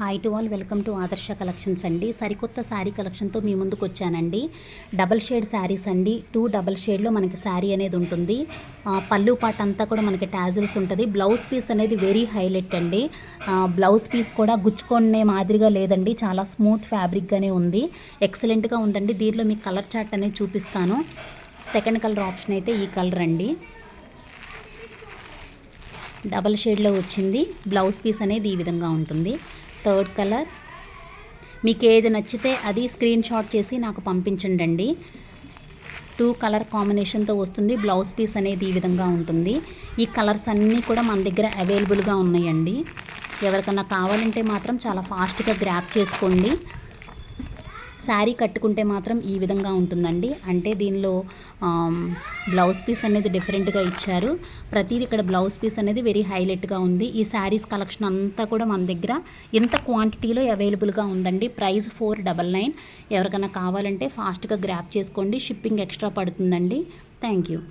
Hi to all, welcome to ఆదర్శ collections అండి. సరికొత్త శారీ కలెక్షన్తో మీ ముందుకు వచ్చానండి. డబల్ షేడ్ శారీస్ అండి. 2 డబల్ షేడ్లో మనకి శారీ అనేది ఉంటుంది. పళ్ళు పాట అంతా కూడా మనకి టాజిల్స్ ఉంటుంది. బ్లౌజ్ పీస్ అనేది వెరీ హైలైట్ అండి. బ్లౌజ్ పీస్ కూడా గుచ్చుకునే మాదిరిగా లేదండి, చాలా స్మూత్ ఫ్యాబ్రిక్గానే ఉంది. ఎక్సలెంట్గా ఉందండి. దీనిలో మీకు కలర్ చార్ట్ అనేది చూపిస్తాను. సెకండ్ కలర్ ఆప్షన్ అయితే ఈ కలర్ అండి. డబల్ షేడ్లో వచ్చింది. బ్లౌజ్ పీస్ అనేది ఈ విధంగా ఉంటుంది. థర్డ్ కలర్, మీకు ఏది నచ్చితే అది స్క్రీన్ షాట్ చేసి నాకు పంపించండి. 2 కలర్ కాంబినేషన్తో వస్తుంది. బ్లౌజ్ పీస్ అనేది ఈ విధంగా ఉంటుంది. ఈ కలర్స్ అన్నీ కూడా మన దగ్గర అవైలబుల్గా ఉన్నాయండి. ఎవరికన్నా కావాలంటే మాత్రం చాలా ఫాస్ట్గా గ్రాప్ చేసుకోండి. శారీ కట్టుకుంటే మాత్రం ఈ విధంగా ఉంటుందండి. అంటే దీనిలో బ్లౌజ్ పీస్ అనేది డిఫరెంట్గా ఇచ్చారు. ప్రతిదీ ఇక్కడ బ్లౌజ్ పీస్ అనేది వెరీ హైలైట్గా ఉంది. ఈ శారీస్ కలెక్షన్ అంతా కూడా మన దగ్గర ఇంత క్వాంటిటీలో అవైలబుల్గా ఉందండి. ప్రైస్ 499. ఎవరికైనా కావాలంటే ఫాస్ట్గా గ్రాప్ చేసుకోండి. షిప్పింగ్ ఎక్స్ట్రా పడుతుందండి. Thank you.